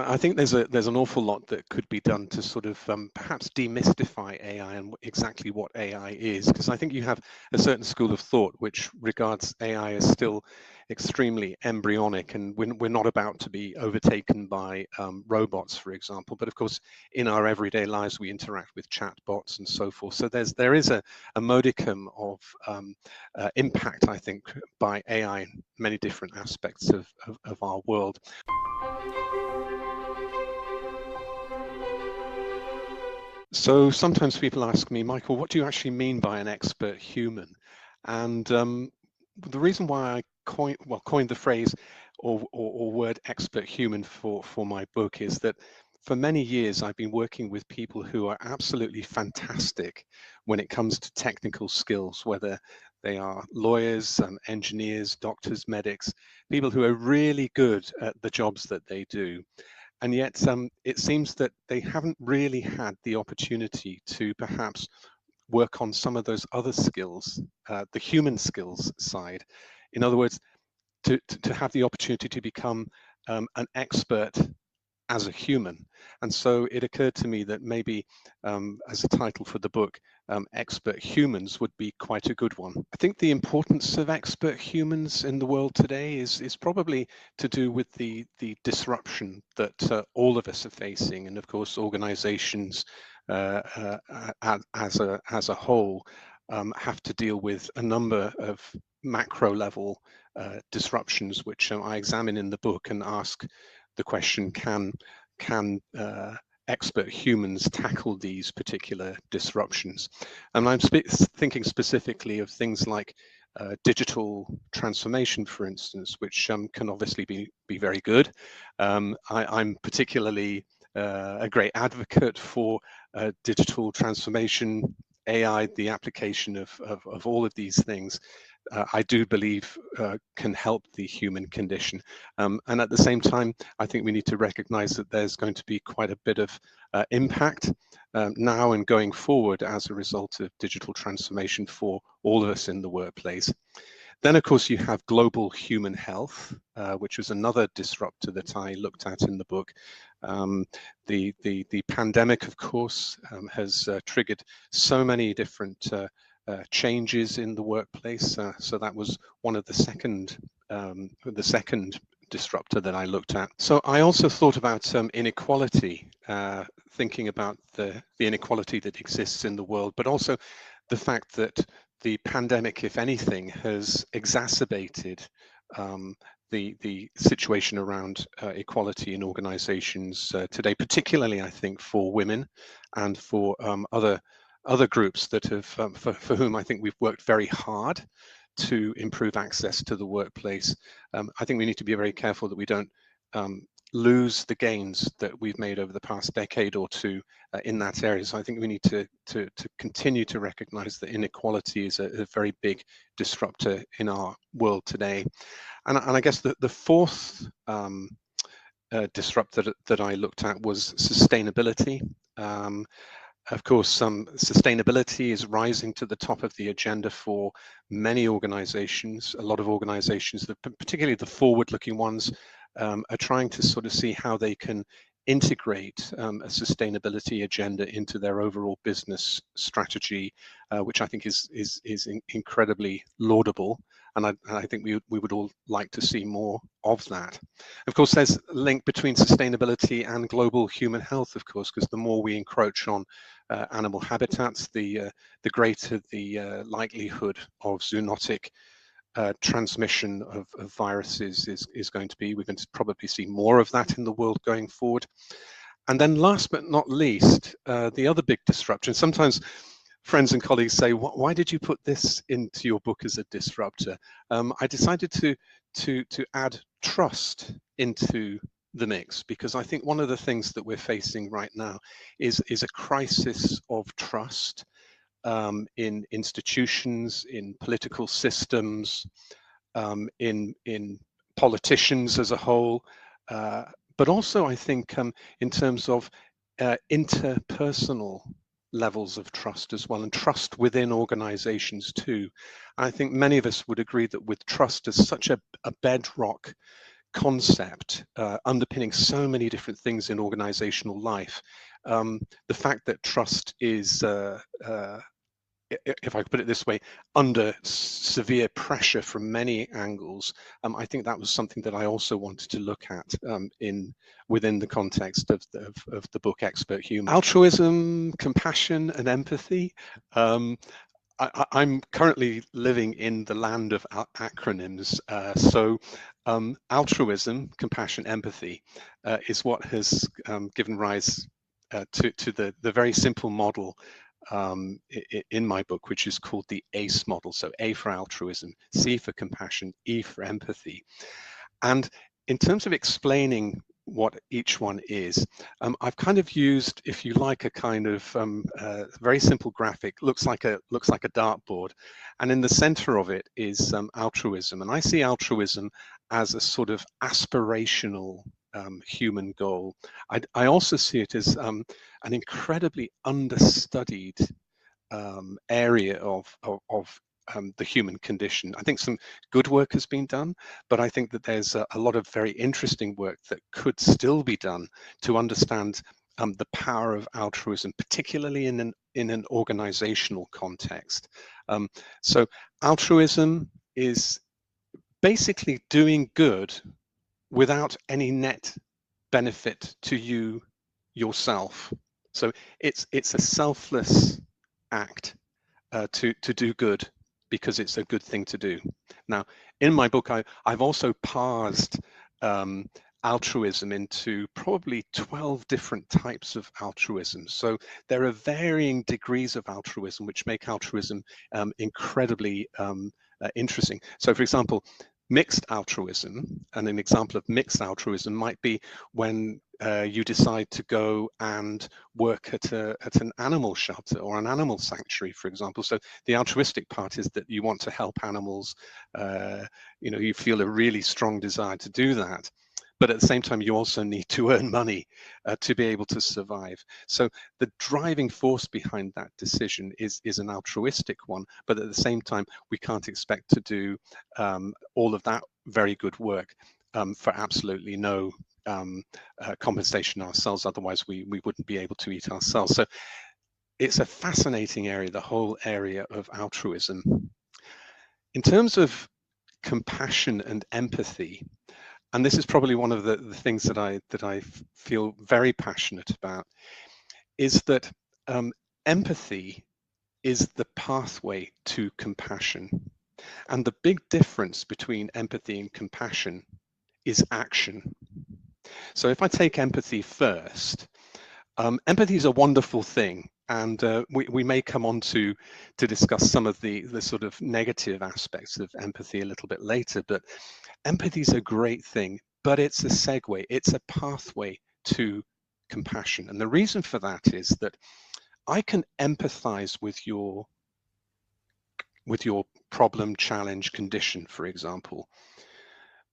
I think there's an awful lot that could be done to sort of perhaps demystify AI and exactly what AI is, because I think you have a certain school of thought which regards AI as still extremely embryonic, and we're not about to be overtaken by robots, for example. But of course, in our everyday lives, we interact with chatbots and so forth. So there is a modicum of impact, I think, by AI in many different aspects of our world. So sometimes people ask me, Michael, what do you actually mean by an expert human? And the reason why I coined the phrase or word expert human for my book is that for many years I've been working with people who are absolutely fantastic when it comes to technical skills, whether they are lawyers, engineers, doctors, medics, people who are really good at the jobs that they do. And yet it seems that they haven't really had the opportunity to perhaps work on some of those other skills, the human skills side. In other words, to have the opportunity to become an expert as a human. And so it occurred to me that maybe as a title for the book, Expert Humans would be quite a good one. I think the importance of expert humans in the world today is probably to do with the disruption that all of us are facing, and of course organizations as a whole have to deal with a number of macro level disruptions, which I examine in the book and ask the question, can expert humans tackle these particular disruptions? And I'm thinking specifically of things like digital transformation, for instance, which can obviously be very good. I'm particularly a great advocate for digital transformation, AI, the application of all of these things. I do believe can help the human condition. And at the same time, I think we need to recognize that there's going to be quite a bit of impact now and going forward as a result of digital transformation for all of us in the workplace. Then, of course, you have global human health, which was another disruptor that I looked at in the book. The pandemic, of course, has triggered so many different changes in the workplace. So that was one of the second disruptor that I looked at. So I also thought about inequality, thinking about the inequality that exists in the world, but also the fact that the pandemic, if anything, has exacerbated the situation around equality in organizations today, particularly, I think, for women and for other groups that have, for whom I think we've worked very hard to improve access to the workplace. I think we need to be very careful that we don't lose the gains that we've made over the past decade or two in that area. So I think we need to continue to recognize that inequality is a very big disruptor in our world today. And I guess the fourth disruptor that I looked at was sustainability. Of course, sustainability is rising to the top of the agenda for many organizations. A lot of organizations, particularly the forward-looking ones, are trying to sort of see how they can integrate a sustainability agenda into their overall business strategy, which I think is incredibly laudable. And I think we would all like to see more of that. Of course, there's a link between sustainability and global human health, of course, because the more we encroach on animal habitats, the greater the likelihood of zoonotic transmission of viruses is going to be. We're going to probably see more of that in the world going forward. And then last but not least, the other big disruption. Sometimes friends and colleagues say, why did you put this into your book as a disruptor? I decided to add trust into the mix, because I think one of the things that we're facing right now is a crisis of trust in institutions, in political systems, in politicians as a whole, but also I think in terms of interpersonal levels of trust as well, and trust within organizations too. I think many of us would agree that with trust as such a bedrock concept underpinning so many different things in organizational life. The fact that trust is, if I could put it this way, under severe pressure from many angles, I think that was something that I also wanted to look at within the context of the book Expert Human. Altruism, compassion, and empathy. I'm currently living in the land of acronyms, so altruism, compassion, empathy is what has given rise to the very simple model in my book, which is called the ACE model. So A for altruism, C for compassion, E for empathy. And in terms of explaining what each one is, I've kind of used, if you like, a kind of very simple graphic. Looks like a dartboard, and in the center of it is altruism. And I see altruism as a sort of aspirational human goal. I also see it as an incredibly understudied area of the human condition. I think some good work has been done, but I think that there's a lot of very interesting work that could still be done to understand the power of altruism, particularly in an organizational context. So altruism is basically doing good without any net benefit to you yourself. So it's a selfless act to do good because it's a good thing to do. Now, in my book, I've also parsed altruism into probably 12 different types of altruism. So there are varying degrees of altruism which make altruism incredibly interesting. So for example, mixed altruism, and an example of mixed altruism might be when you decide to go and work at an animal shelter or an animal sanctuary, for example. So the altruistic part is that you want to help animals. You feel a really strong desire to do that. But at the same time, you also need to earn money to be able to survive. So the driving force behind that decision is an altruistic one. But at the same time, we can't expect to do all of that very good work for absolutely no compensation ourselves. Otherwise, we wouldn't be able to eat ourselves. So it's a fascinating area, the whole area of altruism. In terms of compassion and empathy, and this is probably one of the things that I feel very passionate about, is that empathy is the pathway to compassion. And the big difference between empathy and compassion is action. So if I take empathy first, empathy is a wonderful thing. And we may come on to discuss some of the sort of negative aspects of empathy a little bit later, but empathy is a great thing, but it's a segue, it's a pathway to compassion. And the reason for that is that I can empathize with your problem, challenge, condition, for example,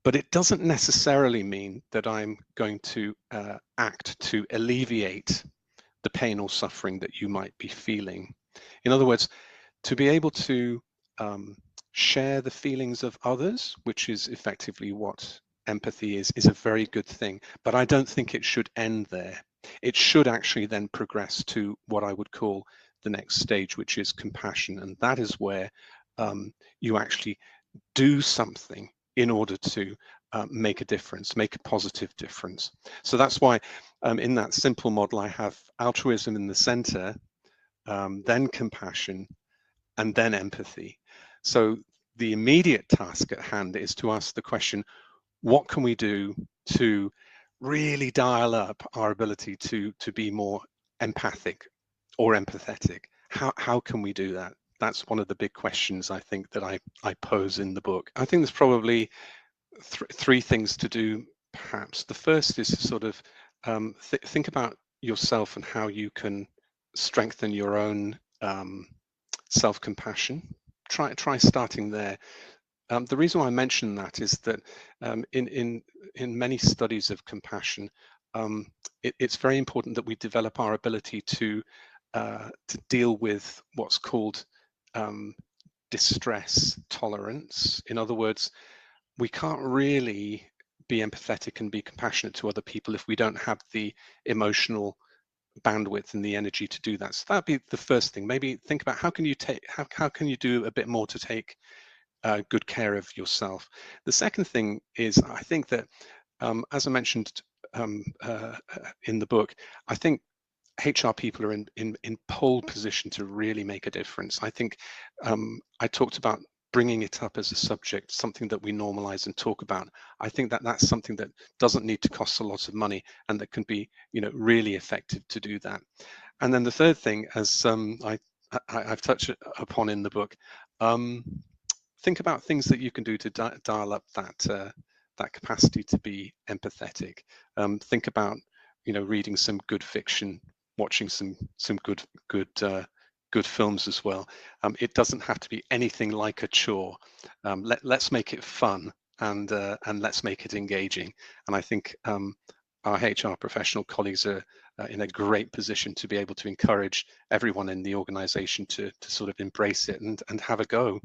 but it doesn't necessarily mean that I'm going to act to alleviate the pain or suffering that you might be feeling. In other words, to be able to share the feelings of others, which is effectively what empathy is a very good thing, but I don't think it should end there. It should actually then progress to what I would call the next stage, which is compassion. And that is where you actually do something in order to make a difference, make a positive difference. So that's why in that simple model, I have altruism in the center, then compassion, and then empathy. So the immediate task at hand is to ask the question, what can we do to really dial up our ability to be more empathic or empathetic? How can we do that? That's one of the big questions I think that I pose in the book. I think there's probably three things to do, perhaps. The first is to sort of think about yourself and how you can strengthen your own self-compassion. Try starting there. The reason why I mention that is that in many studies of compassion, it's very important that we develop our ability to deal with what's called distress tolerance. In other words, we can't really be empathetic and be compassionate to other people if we don't have the emotional bandwidth and the energy to do that. So that'd be the first thing. Maybe think about how can you do a bit more to take good care of yourself. The second thing is, I think that as I mentioned in the book, I think HR people are in pole position to really make a difference. I think I talked about bringing it up as a subject, something that we normalize and talk about. I think that that's something that doesn't need to cost a lot of money and that can be, really effective to do that. And then the third thing, as I've touched upon in the book, think about things that you can do to dial up that capacity to be empathetic. Think about, reading some good fiction, watching some good films as well. It doesn't have to be anything like a chore. Let's make it fun and let's make it engaging. And I think our HR professional colleagues are in a great position to be able to encourage everyone in the organization to sort of embrace it and have a go.